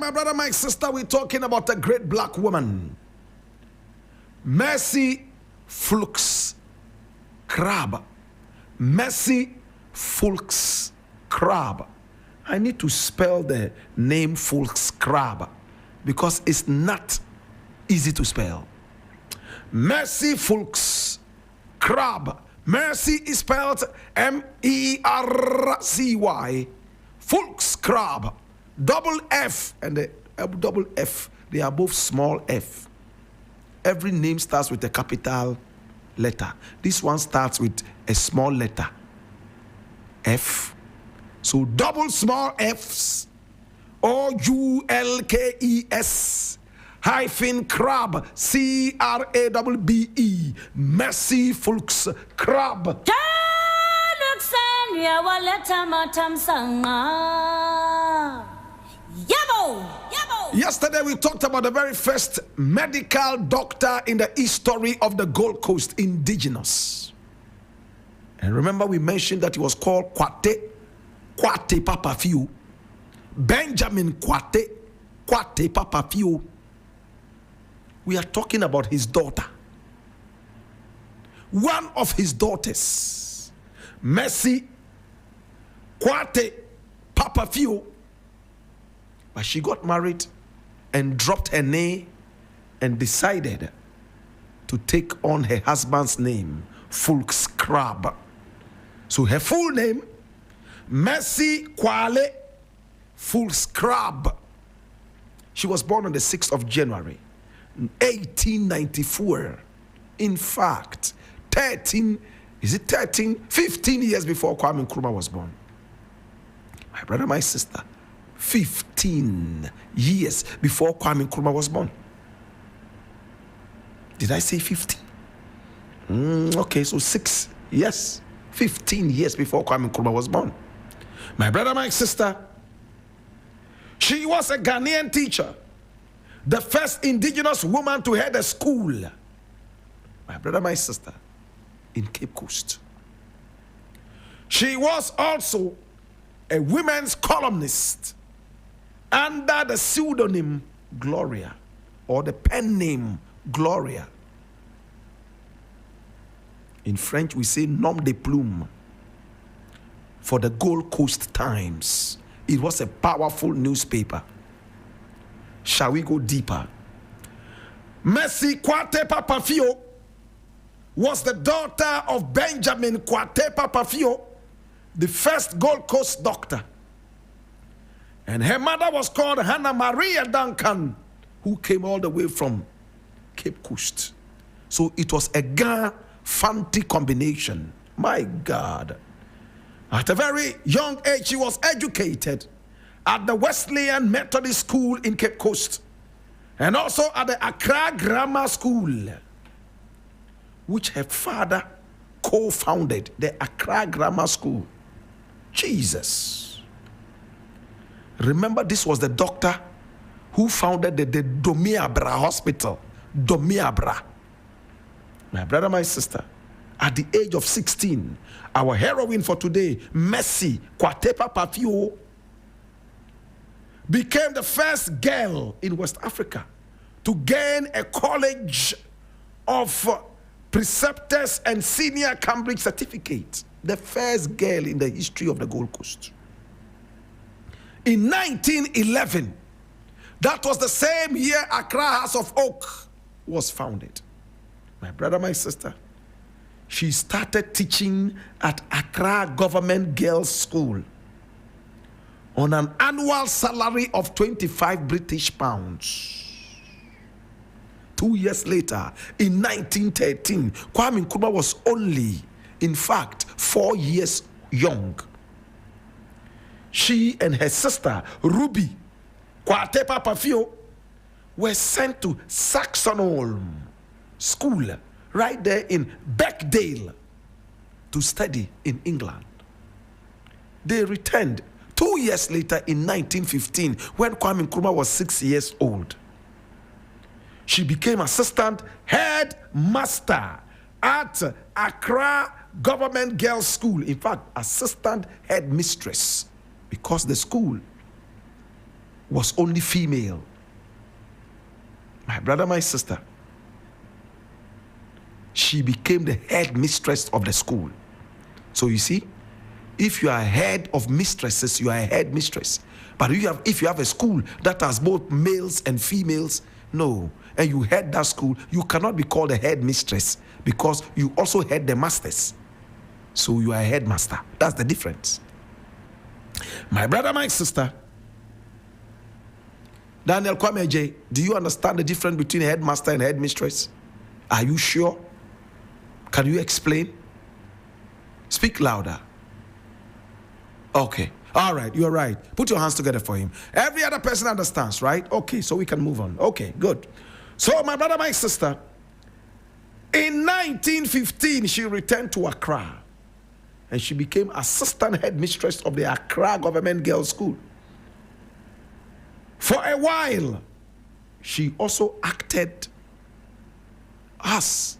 my brother, my sister, we're talking about a great black woman, Mercy Ffoulkes-Crabbe. Mercy Ffoulkes-Crabbe. I need to spell the name Ffoulkes-Crabbe because it's not easy to spell. Mercy Ffoulkes-Crabbe. Mercy is spelled M-E-R-C-Y. Ffoulkes-Crabbe. Double F and the double F. They are both small f. Every name starts with a capital letter. This one starts with a small letter, F. So double small F's, O-U-L-K-E-S hyphen Crabbe, C-R-A-B-B-E. Mercy Ffoulkes-Crabbe. Yesterday we talked about the very first medical doctor in the history of the Gold Coast, Indigenous. And remember we mentioned that he was called Kwate Papa Few. Benjamin Kwate Papa Few. We are talking about his daughter. One of his daughters, Mercy Kwate Papa Few. But she got married and dropped her name and decided to take on her husband's name, Ffoulkes-Crabbe. So her full name, Mercy Kwale Ffoulkes-Crabbe. She was born on the 6th of January, 1894. In fact, 15 years before Kwame Nkrumah was born. My brother, my sister, 15 years before Kwame Nkrumah was born. Did I say 15? Okay, so 6 years, 15 years before Kwame Nkrumah was born. My brother, my sister, she was a Ghanaian teacher, the first indigenous woman to head a school. My brother, my sister, in Cape Coast. She was also a women's columnist under the pseudonym Gloria, or the pen name Gloria. In French, we say nom de plume. For the Gold Coast Times. It was a powerful newspaper. Shall we go deeper? Mercy Kwate Papa Few was the daughter of Benjamin Kwate Papa Few, the first Gold Coast doctor. And her mother was called Hannah Maria Duncan, who came all the way from Cape Coast. So it was a Ga-Fanti combination. My God. At a very young age, she was educated at the Wesleyan Methodist School in Cape Coast and also at the Accra Grammar School, which her father co-founded, the Accra Grammar School. Jesus. Remember, this was the doctor who founded the Domiabra Hospital. Domiabra. My brother, my sister, at the age of 16, our heroine for today, Mercy Kwate Papa Few, became the first girl in West Africa to gain a College of Preceptors and Senior Cambridge certificate. The first girl in the history of the Gold Coast. In 1911, that was the same year Accra House of Oak was founded. My brother, my sister, she started teaching at Accra Government Girls' School on an annual salary of 25 British pounds. 2 years later, in 1913, Kwame Nkrumah was only, in fact, 4 years young. She and her sister, Ruby Kwate Papa Few, were sent to Saxonholm School, right there in Beckdale, to study in England. They returned 2 years later in 1915, when Kwame Nkrumah was 6 years old. She became assistant headmaster at Accra Government Girls' School. In fact, assistant headmistress, because the school was only female. My brother, my sister, she became the head mistress of the school. So you see, if you are a head of mistresses, you are a head mistress. But if you have a school that has both males and females, no, and you head that school, you cannot be called a head mistress because you also head the masters. So you are a headmaster. That's the difference. My brother, my sister, Daniel Kwameje, do you understand the difference between a headmaster and a headmistress? Are you sure? Can you explain? Speak louder. Okay. All right, you're right. Put your hands together for him. Every other person understands, right? Okay, so we can move on. Okay, good. So, my brother, my sister, in 1915, she returned to Accra, and she became assistant headmistress of the Accra Government Girls' School. For a while, she also acted as,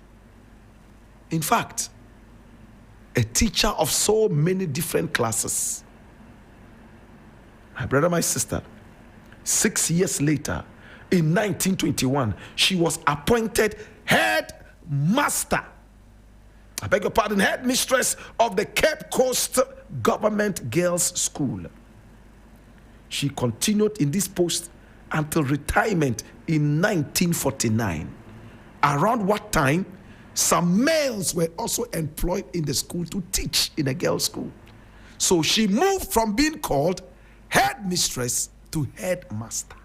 in fact, a teacher of so many different classes. My brother, my sister, 6 years later, in 1921, she was appointed headmaster. I beg your pardon, headmistress of the Cape Coast Government Girls' School. She continued in this post until retirement in 1949. Around what time some males were also employed in the school to teach in a girls' school. So she moved from being called headmistress to headmaster.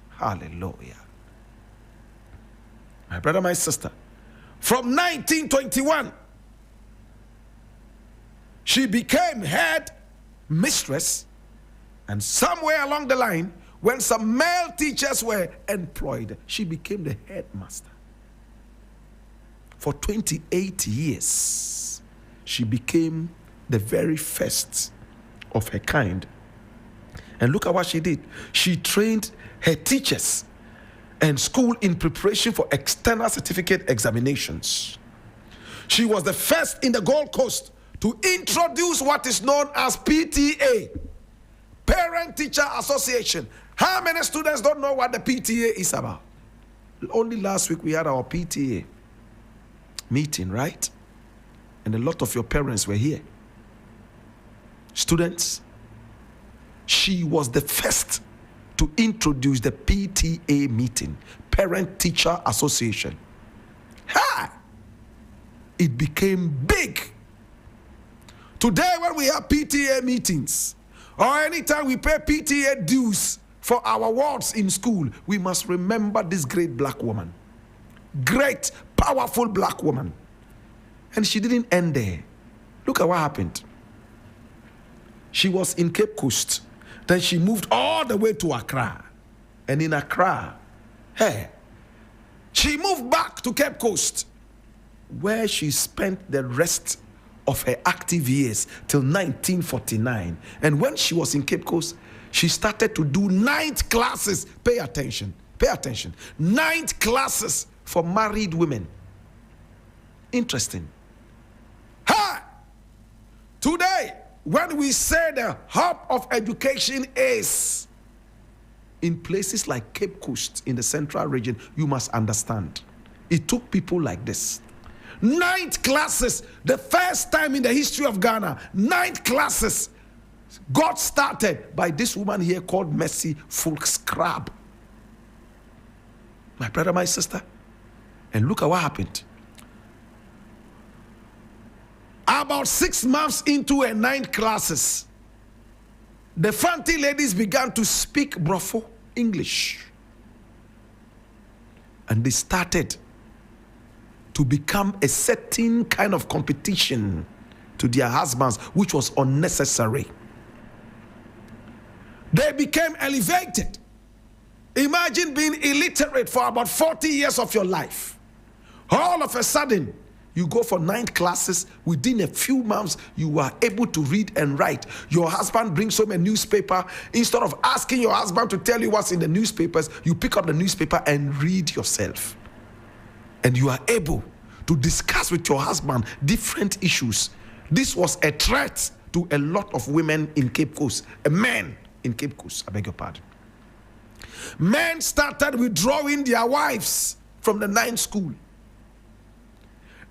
Hallelujah. My brother, my sister, from 1921, she became headmistress, and somewhere along the line, when some male teachers were employed, she became the headmaster. For 28 years, she became the very first of her kind. And look at what she did. She trained her teachers and school in preparation for external certificate examinations. She was the first in the Gold Coast to introduce what is known as PTA, Parent Teacher Association. How many students don't know what the PTA is about? Only last week we had our PTA meeting, right? And a lot of your parents were here. Students, she was the first to introduce the PTA meeting, Parent Teacher Association. Ha! It became big. Today, when we have PTA meetings, or anytime we pay PTA dues for our wards in school, we must remember this great black woman. Great, powerful black woman. And she didn't end there. Look at what happened. She was in Cape Coast. Then she moved all the way to Accra. And in Accra, she moved back to Cape Coast, where she spent the rest of her active years till 1949. And when she was in Cape Coast, she started to do night classes. Pay attention. Night classes for married women. Interesting. Today, when we say the hub of education is in places like Cape Coast in the central region, you must understand. It took people like this. Night classes, the first time in the history of Ghana, night classes got started by this woman here called Mercy ffoulkes-Crabbe. My brother, my sister. And look at what happened. About 6 months into her night classes, the Fanti ladies began to speak Brofo English. And they started to become a certain kind of competition to their husbands, which was unnecessary. They became elevated. Imagine being illiterate for about 40 years of your life. All of a sudden, you go for night classes. Within a few months, you are able to read and write. Your husband brings home a newspaper. Instead of asking your husband to tell you what's in the newspapers, you pick up the newspaper and read yourself. And you are able to discuss with your husband different issues. This was a threat to a lot of women in Cape Coast, a man in Cape Coast, I beg your pardon. Men started withdrawing their wives from the night school.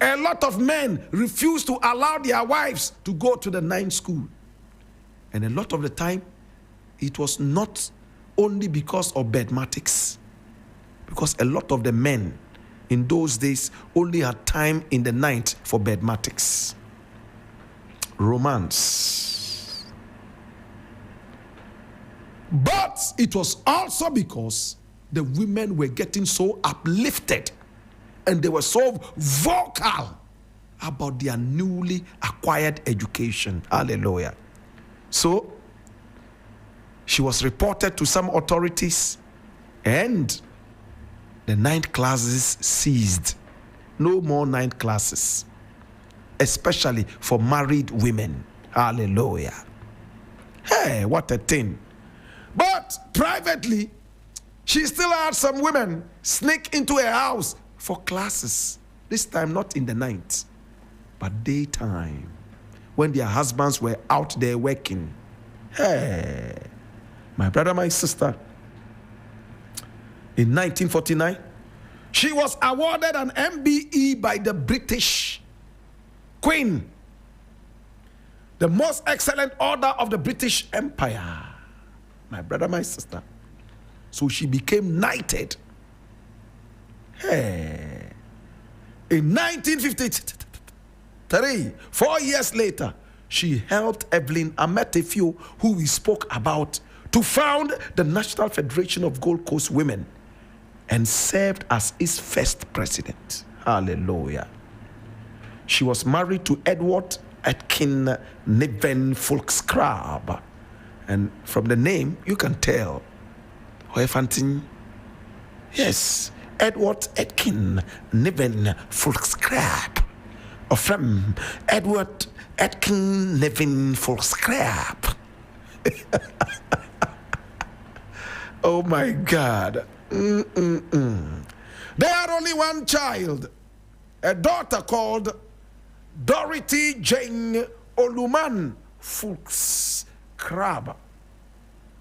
A lot of men refused to allow their wives to go to the night school. And a lot of the time, it was not only because of mathematics, because a lot of the men in those days only had time in the night for mathematics, romance. But it was also because the women were getting so uplifted and they were so vocal about their newly acquired education. Hallelujah. So she was reported to some authorities and the night classes ceased. No more night classes, especially for married women. Hallelujah. Hey, what a thing. But privately, she still had some women sneak into her house for classes. This time not in the night, but daytime, when their husbands were out there working. Hey, my brother, my sister, in 1949, she was awarded an MBE by the British Queen, the most excellent order of the British Empire. My brother, my sister. So she became knighted. Hey. In 1953, 4 years later, she helped Evelyn Ametefio, who we spoke about, to found the National Federation of Gold Coast Women and served as its first president. Hallelujah. She was married to Edward Etkin Niven ffoulkes-Crabbe. And from the name, you can tell. Yes, Edward Etkin Niven ffoulkes-Crabbe. Or from Edward Etkin Niven ffoulkes-Crabbe. Oh my God. They had only one child, a daughter called Dorothy Jane Oluman ffoulkes-Crabbe.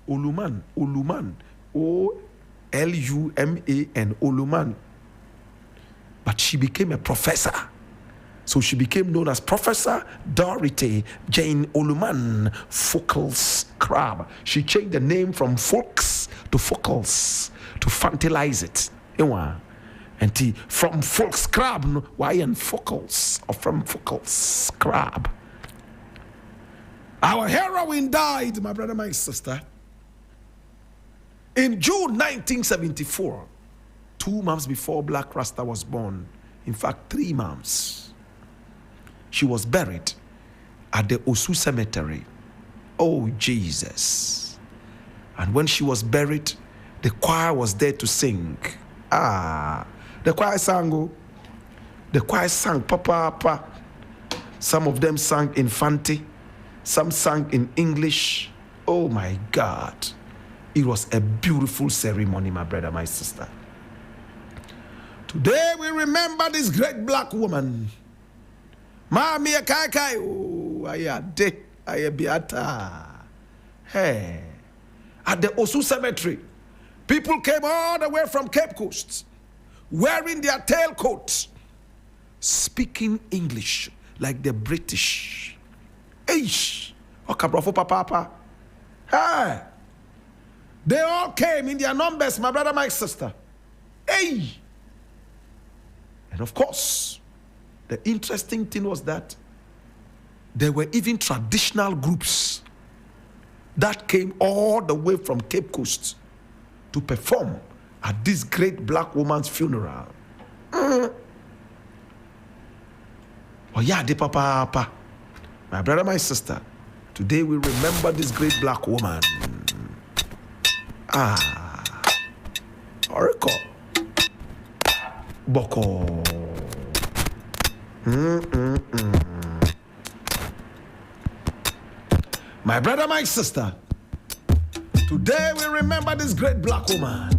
Oluman, O-L-U-M-A-N, Oluman. But she became a professor. So she became known as Professor Dorothy Jane Oluman ffoulkes-Crabbe. She changed the name from Ffoulkes to Ffoulkes to fantilize it. And from ffoulkes-Crabbe, why and Ffoulkes, or from ffoulkes-Crabbe. Our heroine died, my brother, my sister, in June 1974, 2 months before Blakk Rasta was born. In fact, 3 months. She was buried at the Osu Cemetery. Oh, Jesus. And when she was buried, the choir was there to sing. The choir sang. The choir sang, Papa. Some of them sang in Fanti. Some sang in English. Oh, my God. It was a beautiful ceremony, my brother, my sister. Today we remember this great black woman. Mami Kai. Oh, Ayabiata. Hey. At the Osu Cemetery, people came all the way from Cape Coast, wearing their tailcoats, speaking English like the British. Eish. Okabrofo papa. Hey. They all came in their numbers, my brother, my sister. Hey! And of course, the interesting thing was that there were even traditional groups that came all the way from Cape Coast to perform at this great black woman's funeral. Oh yeah, de papa. My brother, my sister, today we remember this great black woman. Oracle. Boko. My brother, my sister, today we remember this great black woman.